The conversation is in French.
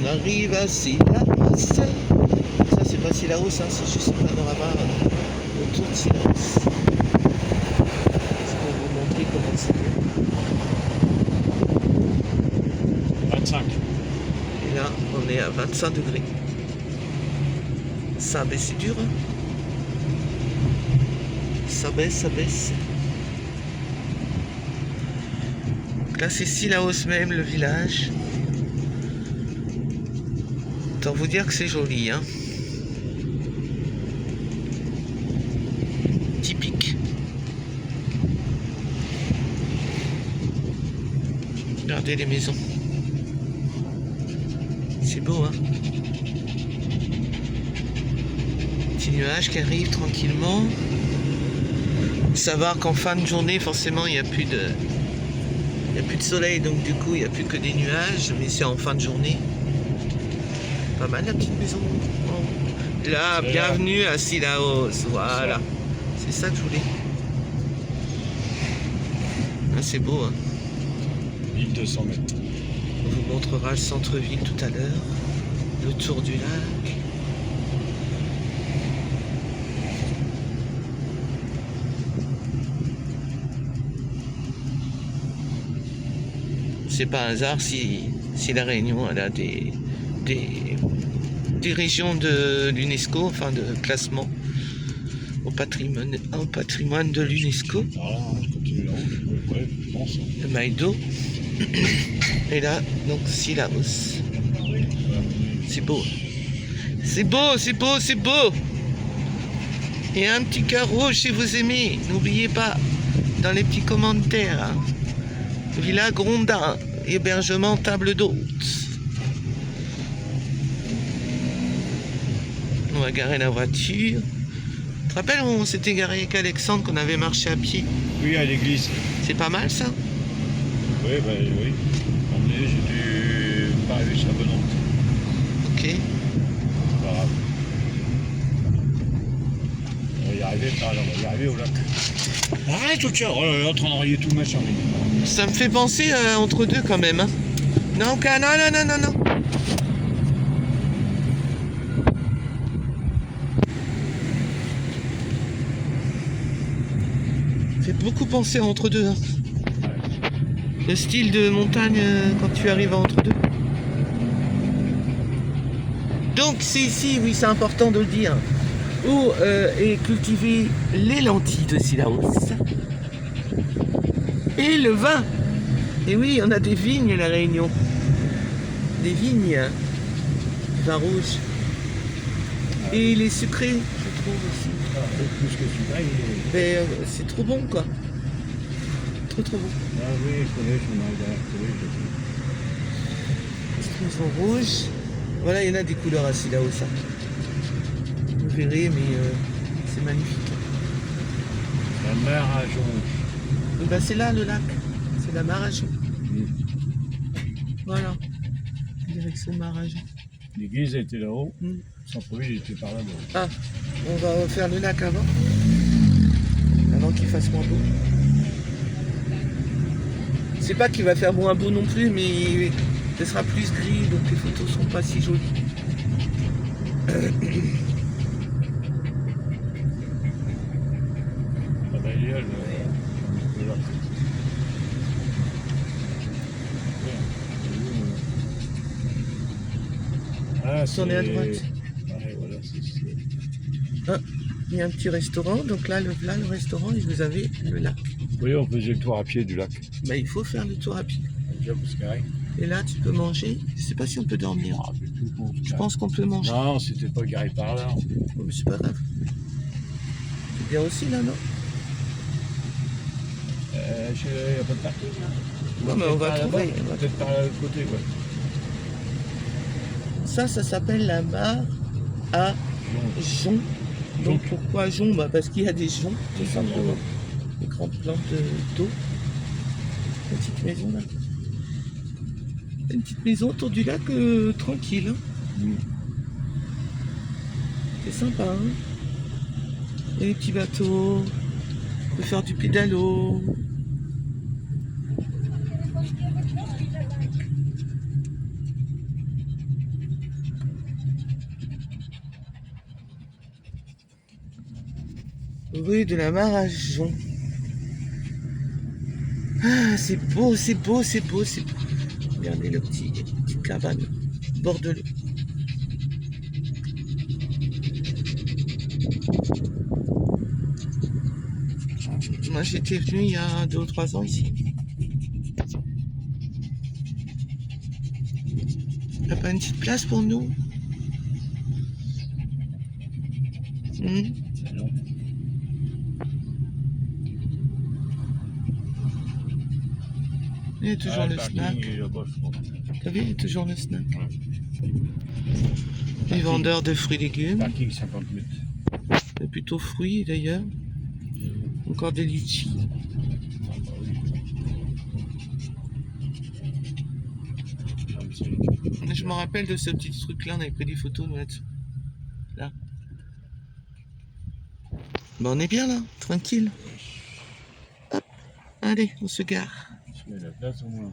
On arrive à Cilaos. Ça, c'est pas Cilaos, hein, c'est juste un panorama autour de Cilaos. Je vais vous montrer comment c'est. 25. Et là, on est à 25 degrés. Ça baisse, c'est dur. Hein, ça baisse, ça baisse. Donc là, c'est Cilaos même, le village. Autant vous dire que c'est joli, hein. Typique. Regardez les maisons. C'est beau, hein. Petit nuage qui arrive tranquillement. Savoir qu'en fin de journée, forcément, il n'y a plus de soleil, donc du coup, il n'y a plus que des nuages, mais c'est en fin de journée. Pas mal la petite maison. Oh. Là, bienvenue à Cilaos. Voilà. C'est ça que je voulais. Ah, c'est beau, hein. 1200 mètres. On vous montrera le centre-ville tout à l'heure. Le tour du lac. C'est pas un hasard si la Réunion elle a des régions de l'UNESCO, enfin de classement au patrimoine de l'UNESCO. Ah, je continue là haut. Ouais, je pense. Le Maïdo. Et là, donc Cilaos. C'est beau. C'est beau, c'est beau, c'est beau. Et un petit cœur rouge si vous aimez. N'oubliez pas, dans les petits commentaires. Hein. Villa Grondin, hébergement table d'hôte. On va garer la voiture. Tu te rappelles, on s'était garé avec Alexandre qu'on avait marché à pied. Oui, à l'église. C'est pas mal ça. Oui, bah oui. Emmené, j'ai dû pas arriver sur la bonne route. Ok. C'est pas grave. On va y arriver, on va y arriver au lac. Arrête, ok, oh là là, en train d'enrayer tout le machin. Ça me fait penser à entre deux quand même. Hein. Non, non. Ça fait beaucoup penser à entre deux. Hein. Le style de montagne quand tu arrives à entre deux. Donc c'est ici, oui c'est important de le dire, où est cultivé les lentilles de Cilaos et le vin. Et oui, on a des vignes à La Réunion. Des vignes, vin rouge. Et les sucrés, je trouve aussi. Plus que sucré, Mais c'est trop bon quoi. Trop bon. Ah oui, je connais, je m'en ai Ils sont rouges. Voilà, il y en a des couleurs à Cilaos. Ça. Vous verrez, mais c'est magnifique. La mer à jaune. Ben, c'est là le lac. C'est la Marajon. Voilà. Direction Marajon. L'église était là-haut. Centre-ville était par là-bas. Ah, on va faire le lac avant. Avant qu'il fasse moins beau. C'est pas qu'il va faire moins beau non plus, mais ce sera plus gris, donc les photos seront pas si jolies. La bagnole, le lac. Ah, On est à droite. Ouais, voilà, c'est... Ah, il y a un petit restaurant, donc là le restaurant, et vous avez le lac. Oui, on faisait le tour à pied du lac. Bah, il faut faire le tour à pied. Déjà, parce que... Et là, tu peux manger. Je sais pas si on peut dormir. Ah, mais tout le monde, Je pense qu'on peut manger. non, c'était pas garé par là. Oh, mais c'est pas grave. C'est bien aussi là, non? Il n'y a pas de parking là. Non, mais on va trouver. Peut-être par l'autre côté, ouais. Ça s'appelle la mare à joncs. Donc pourquoi joncs? Bah, parce qu'il y a des joncs, tout simplement. Des grandes plantes d'eau. Petite maison là. Une petite maison autour du lac tranquille. Hein. C'est sympa. Hein, et les petits bateaux. On peut faire du pédalo. Rue de la Marajon. Ah, c'est beau, c'est beau, c'est beau, c'est beau. Regardez le petite cabane, bord de l'eau. Moi, j'étais venu il y a 2 ou 3 ans ici. Il n'y a pas une petite place pour nous? Non. Il y a toujours le snack. Là-bas, je crois. T'as vu, il y a toujours le snack. Ouais. Les vendeurs de fruits et légumes. Parking 50 minutes. C'est plutôt fruits d'ailleurs. Encore des litchis. Ah, bah oui. Je me rappelle de ce petit truc-là, on avait pris des photos nous là-dessus. Là. Bah on est bien là, tranquille. Hop. Allez, on se gare. Parce que la place au moins.